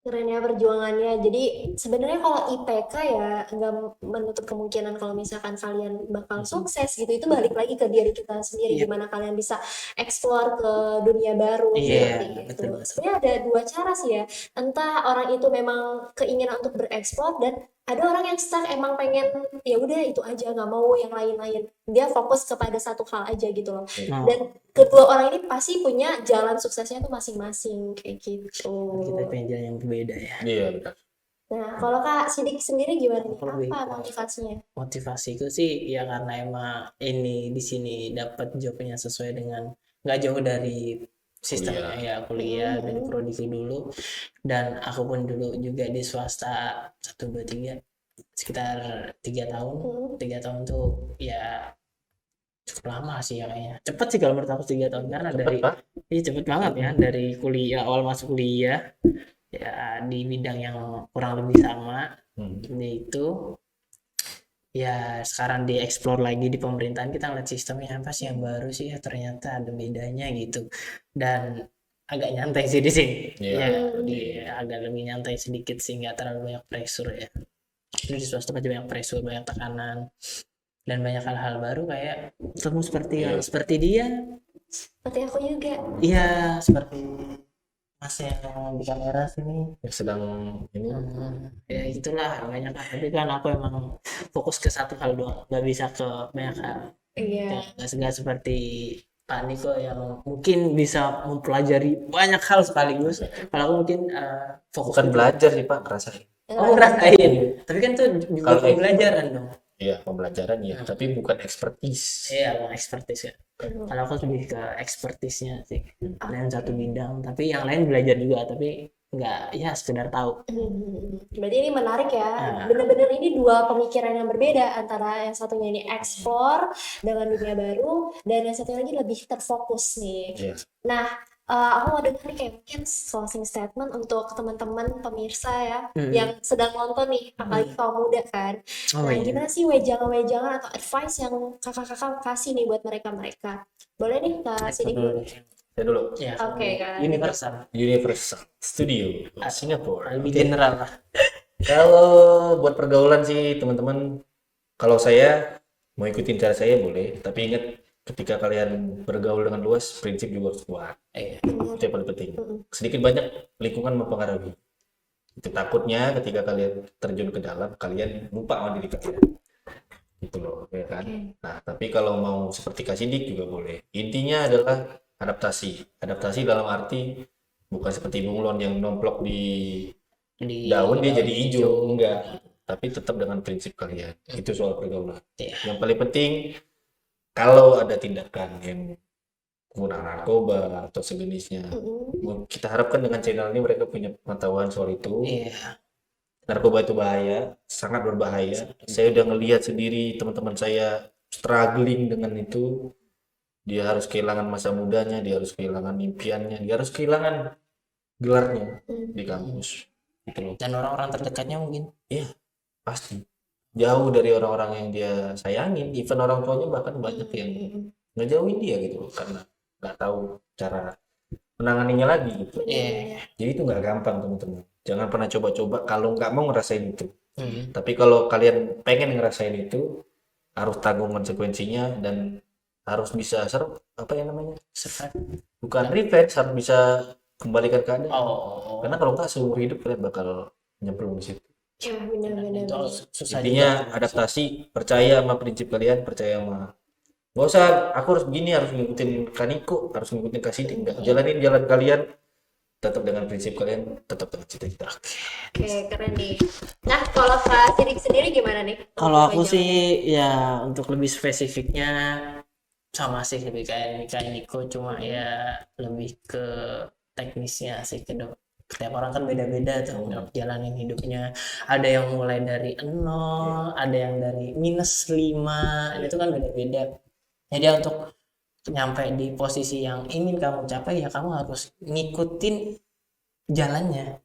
Keren ya perjuangannya. Jadi sebenarnya kalau IPK ya nggak menutup kemungkinan kalau misalkan kalian bakal sukses gitu. Itu balik lagi ke diri kita sendiri, Iya. gimana kalian bisa explore ke dunia baru Iya, seperti itu. betul. Sebenarnya ada dua cara sih ya. Entah orang itu memang keinginan untuk bereksplor dan ada orang yang stuck emang pengen ya udah itu aja, nggak mau yang lain-lain, dia fokus kepada satu hal aja gitu loh. Nah, Dan kedua orang ini pasti punya jalan suksesnya tuh masing-masing kayak gitu. kita punya jalan yang berbeda ya. Iya, benar. Nah kalau Kak Sidik sendiri gimana nih, Aku lebih apa ke- motivasinya? Motivasiku sih ya karena emang ini di sini dapat jobnya sesuai dengan nggak jauh dari sistemnya ya kuliah dari prodiku dulu, dan aku pun dulu juga di swasta 1 2 3 sekitar 3 tahun. 3 tahun tuh ya cukup lama sih ya, kayaknya cepet sih kalau menurut aku 3 tahun, karena dari Pak. ini cepet banget ya, dari kuliah awal masuk kuliah ya di bidang yang kurang lebih sama itu, ya sekarang dieksplor lagi di pemerintahan, kita ngeliat sistemnya apa sih yang baru sih ya, ternyata ada bedanya gitu, dan agak nyantai sih di sini. Iya. Ya agak lebih nyantai sedikit sih, nggak terlalu banyak pressure ya. Terus di swasta pasti banyak pressure, banyak tekanan, dan banyak hal-hal baru kayak ketemu seperti yang seperti dia, Seperti aku juga. iya seperti mas yang di kamera sini. Yang sedang ini Ya itulah banyak hal, tapi kan aku emang fokus ke satu hal doang, nggak bisa ke banyak hal. Iya. Nggak seperti Pak Niko yang mungkin bisa mempelajari banyak hal sekaligus. Kalau aku mungkin fokus bukan ke- belajar sih Pak, ngerasain. Oh ngerasain, tapi kan tuh juga Kalau pembelajaran dong. Iya, pembelajaran ya, tapi bukan expertise. Iya, mau expertise ya. Kalau aku lebih ke expertise-nya sih, dalam satu bidang, tapi yang lain belajar juga, tapi nggak ya sekedar tahu. Berarti ini menarik ya. Bener-bener ini dua pemikiran yang berbeda, antara yang satunya ini explore dengan dunia baru, dan yang satunya lagi lebih terfokus nih. Iya. Nah, aku mau dengar nih kayak mungkin closing statement untuk teman-teman pemirsa ya yang sedang nonton nih, apalagi kaum muda kan. Oh Nah, iya. gimana sih wejangan-wejangan atau advice yang kakak-kakak kasih nih buat mereka-mereka? Boleh nih Kak Sidik dulu. Saya dulu. Ya, Oke, kan. universal, Universal Studio Singapura. lebih Oke. general lah. Kalau buat pergaulan sih teman-teman, kalau saya mau ikutin cara saya boleh, tapi ingat ketika kalian bergaul dengan luas, prinsip juga harus kuat. Itu yang paling penting. Sedikit banyak lingkungan mempengaruhi. Itu takutnya ketika kalian terjun ke dalam, kalian lupa sama diri kalian. Gitu loh, ya kan? Nah, tapi kalau mau seperti Kak Sidik juga boleh. Intinya adalah adaptasi. Adaptasi dalam arti bukan seperti bunglon yang nomplok di Di daun dia jadi hijau, enggak. Tapi tetap dengan prinsip kalian. Itu soal pergaulan. Iya. Yang paling penting, kalau ada tindakan yang penggunaan narkoba atau sejenisnya, kita harapkan dengan channel ini mereka punya pengetahuan soal itu. Iya. Narkoba itu bahaya, sangat berbahaya. Saya udah ngelihat sendiri teman-teman saya struggling dengan itu. Dia harus kehilangan masa mudanya, dia harus kehilangan impiannya, dia harus kehilangan gelarnya di kampus. Gitu loh. Dan orang-orang terdekatnya mungkin. Iya, pasti. Jauh dari orang-orang yang dia sayangin, even orang tuanya bahkan banyak yang ngejauhin dia gitu loh, karena nggak tahu cara menanganinya lagi gitu. Iya. Jadi itu nggak gampang teman-teman. Jangan pernah coba-coba kalau nggak mau ngerasain itu. Hmm. Tapi kalau kalian pengen ngerasain itu, harus tanggung konsekuensinya dan harus bisa apa ya namanya? Survive. Bukan revenge, harus bisa kembalikan keadaan. Oh. Karena kalau nggak seumur hidup kalian bakal nyemplung di situ. Ya, benar-benar. Itu susah Intinya juga. adaptasi, percaya sama prinsip kalian, percaya sama nggak usah aku harus begini, harus ngikutin Kaniko, harus ngikutin Kak Sidik, enggak. Jalanin jalan kalian, tetap dengan prinsip kalian, tetap dengan cita-cita. Oke, keren nih. Nah, kalau Kak Sidik sendiri gimana nih? Kalau aku sih ya untuk lebih spesifiknya sama sih, lebih kayak Niko, cuma ya lebih ke teknisnya sih, setiap orang kan beda-beda tuh jalanin hidupnya. Ada yang mulai dari 0, ada yang dari -5, itu kan beda-beda. Jadi untuk nyampe di posisi yang ingin kamu capai ya kamu harus ngikutin jalannya.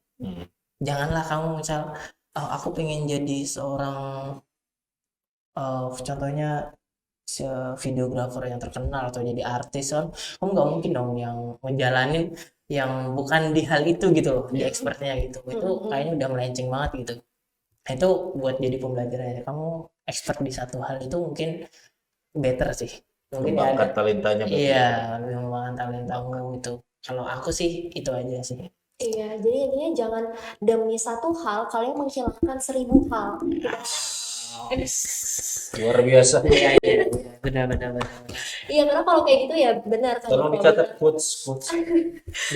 Janganlah kamu misal aku pengen jadi seorang contohnya videografer yang terkenal atau jadi artis, kan kamu nggak mungkin dong yang ngejalanin yang bukan di hal itu gitu loh, di expertnya gitu. Itu kayaknya udah melenceng banget gitu. Nah, itu buat jadi pembelajaran ya, kamu expert di satu hal itu mungkin better sih, mungkin ya Mengembangkan talentanya berarti. iya, lebih mengembangkan talentamu itu. Kalau aku sih itu aja sih. Iya, jadi intinya jangan demi satu hal kalian menghilangkan 1000 hal. Luar biasa. Iya, iya, iya. Benar, benar, benar. Iya, karena kalau kayak gitu ya benar kan Tolong Niko dicatat bilang. quotes.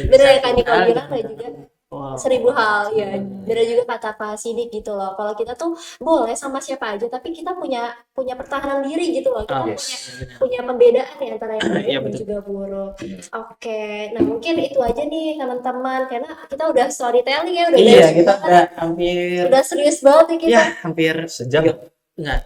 Benar ya kan Niko bilang dan juga Wow. 1000 hal ya. Benar juga kata Kak Sidik gitu loh. Kalau kita tuh boleh sama siapa aja, tapi kita punya punya pertahanan diri gitu loh. Kita Ah, punya benar. punya pembedaan ya antara yang baik Iya, dan betul. juga buruk. Oke, nah mungkin itu aja nih teman-teman karena kita udah storytelling ya, udah Iya, beres kita banget. udah hampir, Udah serius banget nih kita. ya hampir Sejam. enggak,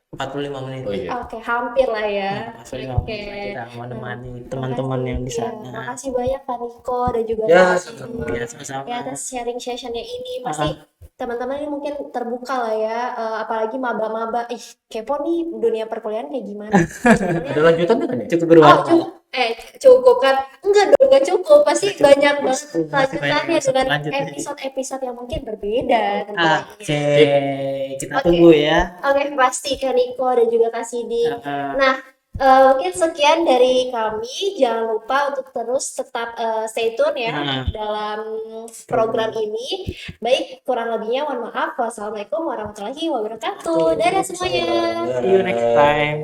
45 menit. Oh iya. Oke, hampir lah ya. 45 Oke. menit kita menemani Nah, teman-teman yang di iya, sana. makasih banyak Kak Niko dan juga Ya, Kak sama-sama. Sidik Ya, sama-sama. ya atas sharing sessionnya ini. Pasti Ah, teman-teman ini mungkin terbuka lah ya, apalagi maba-maba. Ih, kepo nih dunia perkuliahan kayak gimana. Ada lanjutannya kan ya? cukup Oh, berwarna. cukup kan? Enggak dong, enggak cukup. Pasti banyak banget Masih banyak lanjutannya episode dengan selanjutnya. episode-episode yang mungkin berbeda tentunya. Oke, kita Oke. tunggu ya. Oke, pasti Kak Niko dan juga Kak Sidik. Ah, Nah, mungkin sekian dari kami. Jangan lupa untuk terus tetap stay tune ya Ah. dalam program ini. Baik, kurang lebihnya mohon maaf. Wassalamualaikum warahmatullahi wabarakatuh. Dadah semuanya. see you next time.